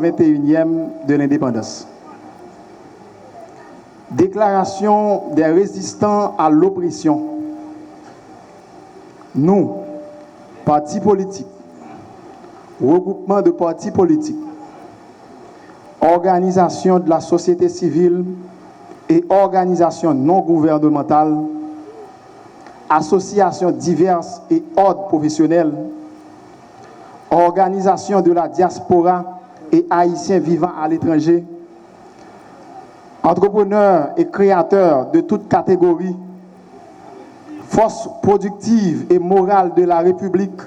121e de l'indépendance. Déclaration des résistants à l'oppression. Nous, partis politiques, regroupement de partis politiques, organisations de la société civile et organisations non gouvernementales, associations diverses et ordres professionnels, organisations de la diaspora et haïtiens vivant à l'étranger, entrepreneurs et créateurs de toutes catégories, forces productives et morales de la République,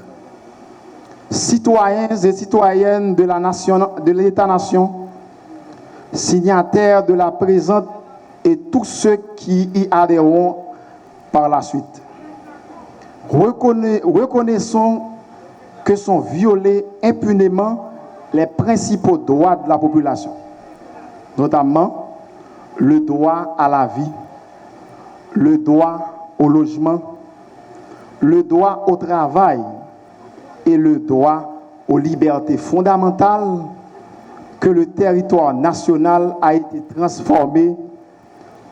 citoyens et citoyennes de l'État-nation, signataires de la présente et tous ceux qui y adhéreront par la suite. Reconnaissons que sont violés impunément les principaux droits de la population, notamment le droit à la vie, le droit au logement, le droit au travail et le droit aux libertés fondamentales, que le territoire national a été transformé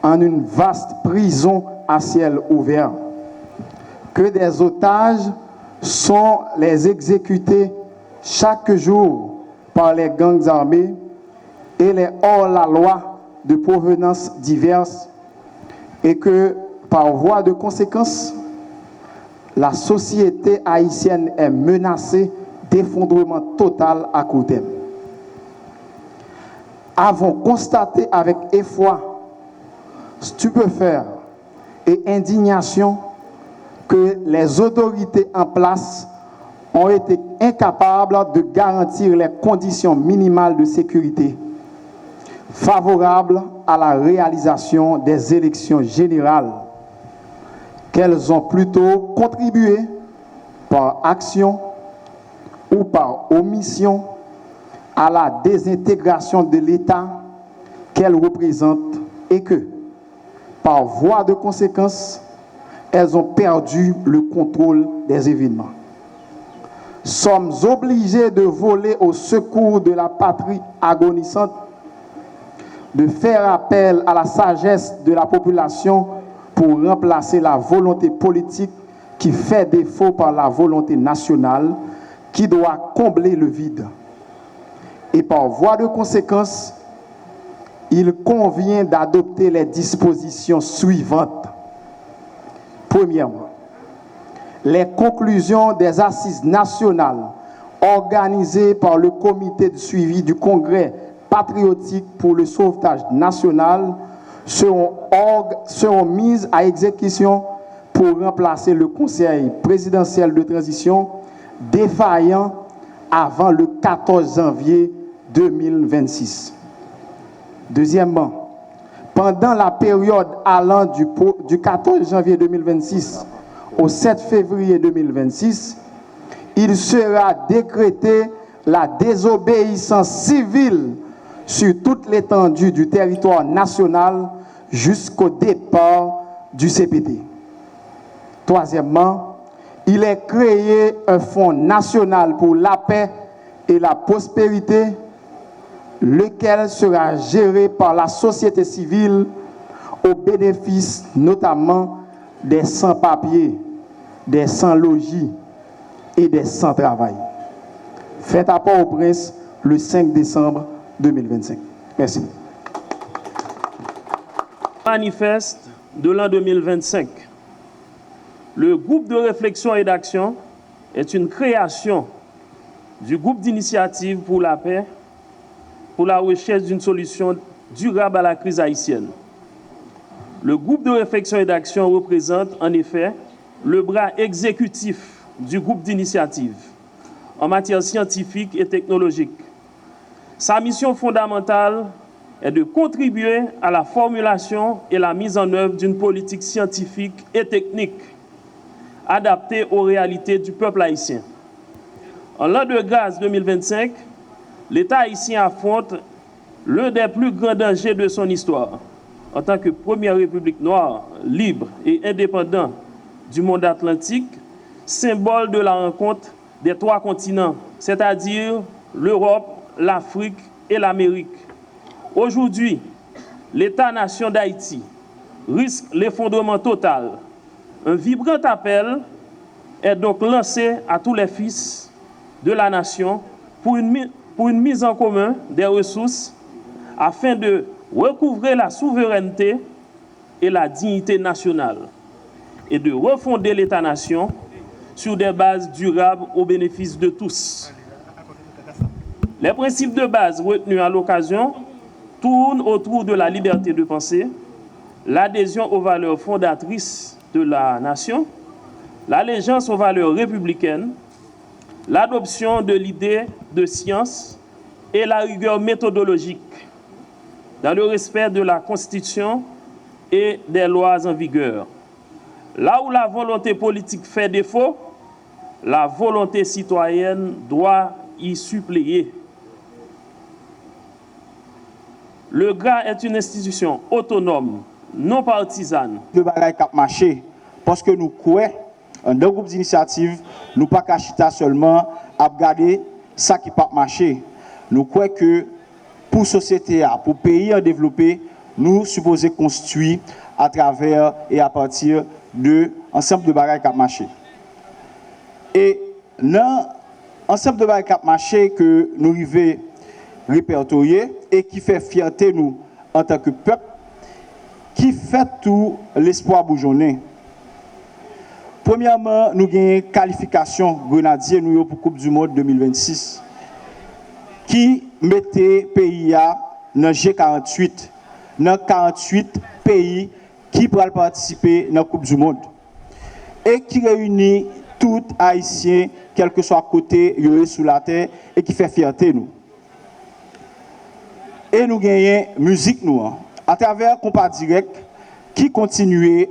en une vaste prison à ciel ouvert, que des otages sont les exécutés chaque jour par les gangs armés et les hors-la-loi de provenance diverses, et que, par voie de conséquence, la société haïtienne est menacée d'effondrement total à court terme. Avons constaté avec effroi, stupéfaits et indignation que les autorités en place ont été incapables de garantir les conditions minimales de sécurité favorables à la réalisation des élections générales, qu'elles ont plutôt contribué par action ou par omission à la désintégration de l'État qu'elles représentent et que, par voie de conséquence, elles ont perdu le contrôle des événements. Sommes obligés de voler au secours de la patrie agonissante, de faire appel à la sagesse de la population pour remplacer la volonté politique qui fait défaut par la volonté nationale qui doit combler le vide. Et par voie de conséquence, il convient d'adopter les dispositions suivantes. Premièrement, les conclusions des assises nationales organisées par le comité de suivi du Congrès patriotique pour le sauvetage national seront mises à exécution pour remplacer le Conseil présidentiel de transition défaillant avant le 14 janvier 2026. Deuxièmement, pendant la période allant du 14 janvier 2026 au 7 février 2026, il sera décrété la désobéissance civile sur toute l'étendue du territoire national jusqu'au départ du CPT. Troisièmement, il est créé un fonds national pour la paix et la prospérité, lequel sera géré par la société civile au bénéfice notamment des sans-papiers, des sans-logis et des sans-travail. Fait à Port-au-Prince le 5 décembre 2025. Merci. Manifeste de l'an 2025. Le groupe de réflexion et d'action est une création du groupe d'initiative pour la paix, pour la recherche d'une solution durable à la crise haïtienne. Le groupe de réflexion et d'action représente en effet le bras exécutif du groupe d'initiative en matière scientifique et technologique. Sa mission fondamentale est de contribuer à la formulation et la mise en œuvre d'une politique scientifique et technique adaptée aux réalités du peuple haïtien. En l'an de grâce 2025, l'État haïtien affronte l'un des plus grands dangers de son histoire. En tant que première république noire, libre et indépendante du monde atlantique, symbole de la rencontre des trois continents, c'est-à-dire l'Europe, l'Afrique et l'Amérique. Aujourd'hui, l'État-nation d'Haïti risque l'effondrement total. Un vibrant appel est donc lancé à tous les fils de la nation pour une mise en commun des ressources afin de recouvrer la souveraineté et la dignité nationale et de refonder l'État-nation sur des bases durables au bénéfice de tous. Les principes de base retenus à l'occasion tournent autour de la liberté de penser, l'adhésion aux valeurs fondatrices de la nation, l'allégeance aux valeurs républicaines, l'adoption de l'idée de science et la rigueur méthodologique dans le respect de la Constitution et des lois en vigueur. Là où la volonté politique fait défaut, la volonté citoyenne doit y suppléer. Le GRA est une institution autonome, non partisane. Le bagage cap marché parce que nous croyons un groupe d'initiative, nous pas cachita seulement à regarder ça qui pas marché. Nous croyons que pour société, pour pays en développé, nous supposons construire à travers et à partir de ensemble de bagages qui marché. Et dans ensemble de bagages qui marché que nous arrivons répertorier et qui fait fierté nous en tant que peuple, qui fait tout l'espoir bourgeonner. Premièrement, nous avons une qualification grenadier nous pour Coupe du Monde 2026 qui mettait pays dans G48, dans 48 pays qui pourraient participer dans la Coupe du Monde et qui réunit tout Haïtien, quel que soit côté sous la terre, et qui fait fierté nous. Et nous gagnons musique nous à travers Compas Direct qui continue